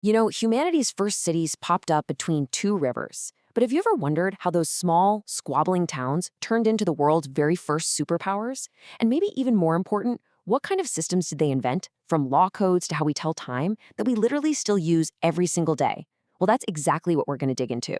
You know, humanity's first cities popped up between two rivers. But have you ever wondered how those small, squabbling towns turned into the world's very first superpowers? And maybe even more important, what kind of systems did they invent, from law codes to how we tell time, that we literally still use every single day? Well, that's exactly what we're going to dig into.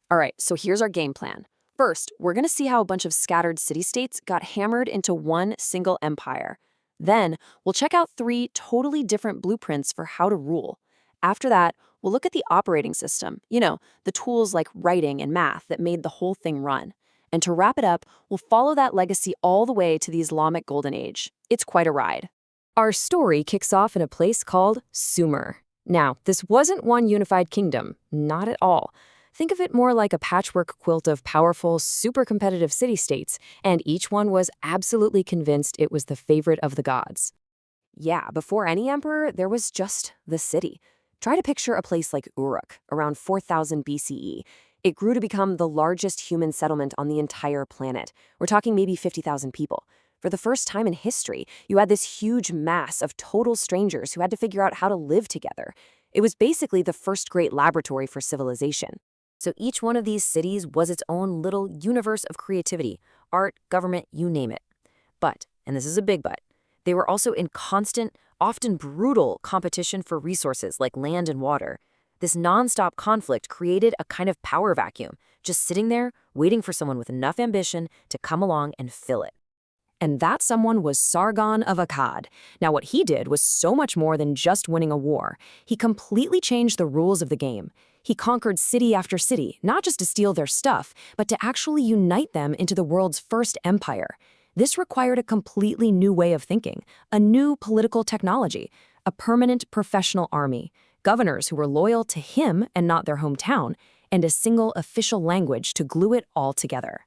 All right, so here's our game plan. First, we're going to see how a bunch of scattered city-states got hammered into one single empire. Then, we'll check out three totally different blueprints for how to rule. After that, we'll look at the operating system, the tools like writing and math that made the whole thing run. And to wrap it up, we'll follow that legacy all the way to the Islamic Golden Age. It's quite a ride. Our story kicks off in a place called Sumer. Now, this wasn't one unified kingdom, not at all. Think of it more like a patchwork quilt of powerful, super competitive city-states, and each one was absolutely convinced it was the favorite of the gods. Yeah, before any emperor, there was just the city. Try to picture a place like Uruk, around 4000 BCE. It grew to become the largest human settlement on the entire planet. We're talking maybe 50,000 people. For the first time in history, you had this huge mass of total strangers who had to figure out how to live together. It was basically the first great laboratory for civilization. So each one of these cities was its own little universe of creativity, art, government, you name it. But, and this is a big but, they were also in constant, often brutal competition for resources like land and water. This nonstop conflict created a kind of power vacuum, just sitting there, waiting for someone with enough ambition to come along and fill it. And that someone was Sargon of Akkad. Now, what he did was so much more than just winning a war. He completely changed the rules of the game. He conquered city after city, not just to steal their stuff, but to actually unite them into the world's first empire. This required a completely new way of thinking, a new political technology, a permanent professional army, governors who were loyal to him and not their hometown, and a single official language to glue it all together.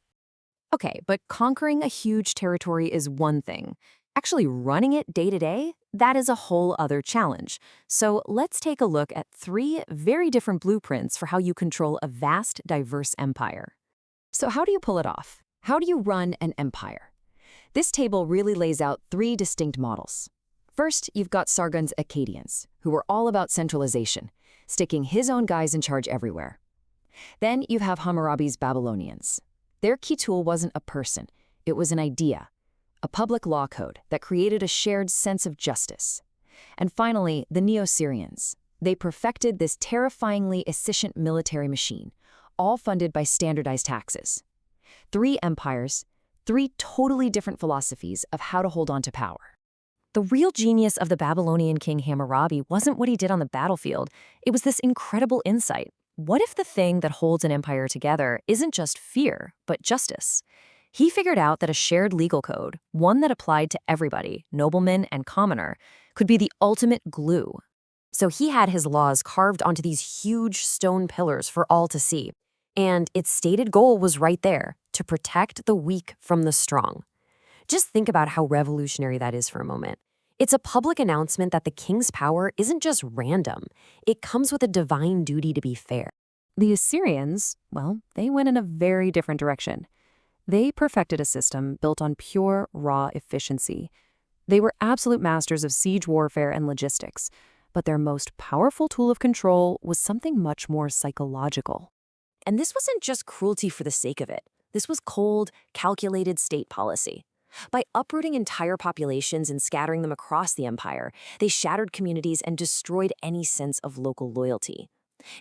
Okay, but conquering a huge territory is one thing. Actually running it day to day, that is a whole other challenge. So let's take a look at three very different blueprints for how you control a vast, diverse empire. So how do you pull it off? How do you run an empire? This table really lays out three distinct models. First, you've got Sargon's Akkadians, who were all about centralization, sticking his own guys in charge everywhere. Then you have Hammurabi's Babylonians. Their key tool wasn't a person, it was an idea, a public law code that created a shared sense of justice. And finally, the Neo-Syrians. They perfected this terrifyingly efficient military machine, all funded by standardized taxes. Three empires, three totally different philosophies of how to hold on to power. The real genius of the Babylonian king Hammurabi wasn't what he did on the battlefield, it was this incredible insight. What if the thing that holds an empire together isn't just fear, but justice? He figured out that a shared legal code, one that applied to everybody, nobleman and commoner, could be the ultimate glue. So he had his laws carved onto these huge stone pillars for all to see. And its stated goal was right there, to protect the weak from the strong. Just think about how revolutionary that is for a moment. It's a public announcement that the king's power isn't just random. It comes with a divine duty to be fair. The Assyrians, well, they went in a very different direction. They perfected a system built on pure, raw efficiency. They were absolute masters of siege warfare and logistics, but their most powerful tool of control was something much more psychological. And this wasn't just cruelty for the sake of it. This was cold, calculated state policy. By uprooting entire populations and scattering them across the empire, they shattered communities and destroyed any sense of local loyalty.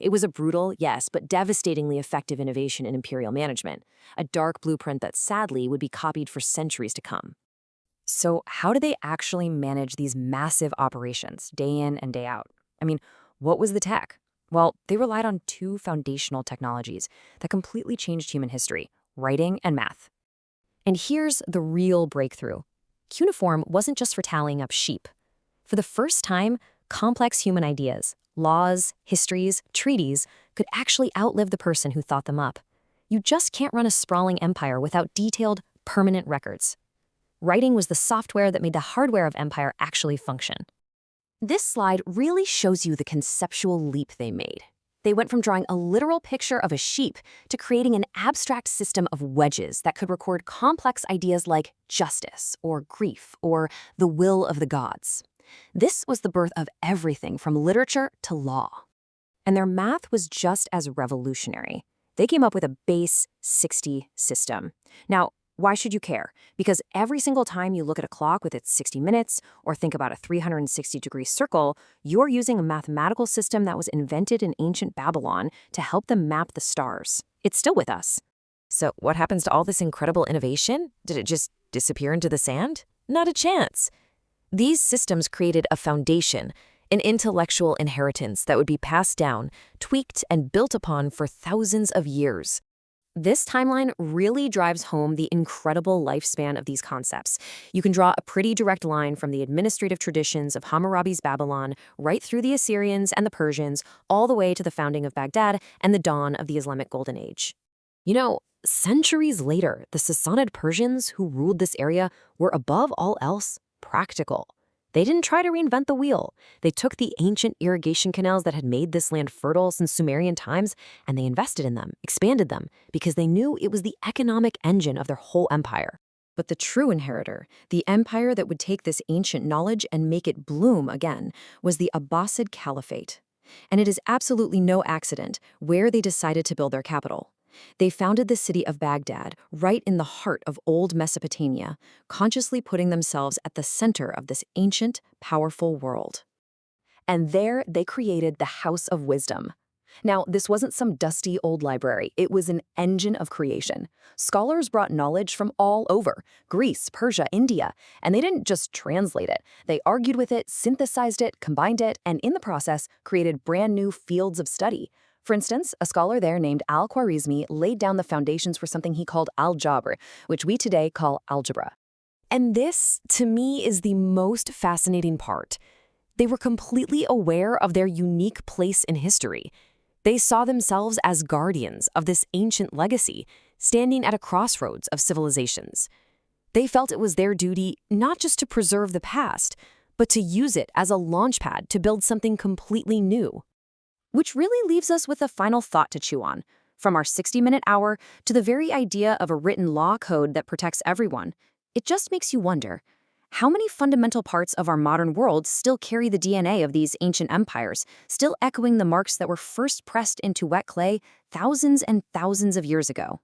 It was a brutal, yes, but devastatingly effective innovation in imperial management, a dark blueprint that sadly would be copied for centuries to come. So how do they actually manage these massive operations, day in and day out? I mean, what was the tech? Well, they relied on two foundational technologies that completely changed human history: writing and math. And here's the real breakthrough. Cuneiform wasn't just for tallying up sheep. For the first time, complex human ideas, laws, histories, treaties, could actually outlive the person who thought them up. You just can't run a sprawling empire without detailed, permanent records. Writing was the software that made the hardware of empire actually function. This slide really shows you the conceptual leap they made. They went from drawing a literal picture of a sheep to creating an abstract system of wedges that could record complex ideas like justice or grief or the will of the gods. This was the birth of everything from literature to law. And their math was just as revolutionary. They came up with a base 60 system. Now, why should you care? Because every single time you look at a clock with its 60 minutes or think about a 360-degree circle, you're using a mathematical system that was invented in ancient Babylon to help them map the stars. It's still with us. So what happens to all this incredible innovation? Did it just disappear into the sand? Not a chance. These systems created a foundation, an intellectual inheritance that would be passed down, tweaked, and built upon for thousands of years. This timeline really drives home the incredible lifespan of these concepts. You can draw a pretty direct line from the administrative traditions of Hammurabi's Babylon right through the Assyrians and the Persians, all the way to the founding of Baghdad and the dawn of the Islamic Golden Age. You know, centuries later, the Sassanid Persians who ruled this area were above all else practical. They didn't try to reinvent the wheel. They took the ancient irrigation canals that had made this land fertile since Sumerian times, and they invested in them, expanded them, because they knew it was the economic engine of their whole empire. But the true inheritor, the empire that would take this ancient knowledge and make it bloom again, was the Abbasid Caliphate. And it is absolutely no accident where they decided to build their capital. They founded the city of Baghdad right in the heart of old Mesopotamia, consciously putting themselves at the center of this ancient, powerful world. And there they created the House of Wisdom. Now, this wasn't some dusty old library. It was an engine of creation. Scholars brought knowledge from all over, Greece, Persia, India, and they didn't just translate it. They argued with it, synthesized it, combined it, and in the process, created brand new fields of study. For instance, a scholar there named Al-Khwarizmi laid down the foundations for something he called al-Jabr, which we today call algebra. And this, to me, is the most fascinating part. They were completely aware of their unique place in history. They saw themselves as guardians of this ancient legacy, standing at a crossroads of civilizations. They felt it was their duty not just to preserve the past, but to use it as a launchpad to build something completely new. Which really leaves us with a final thought to chew on. From our 60-minute hour to the very idea of a written law code that protects everyone, it just makes you wonder, how many fundamental parts of our modern world still carry the DNA of these ancient empires, still echoing the marks that were first pressed into wet clay thousands and thousands of years ago?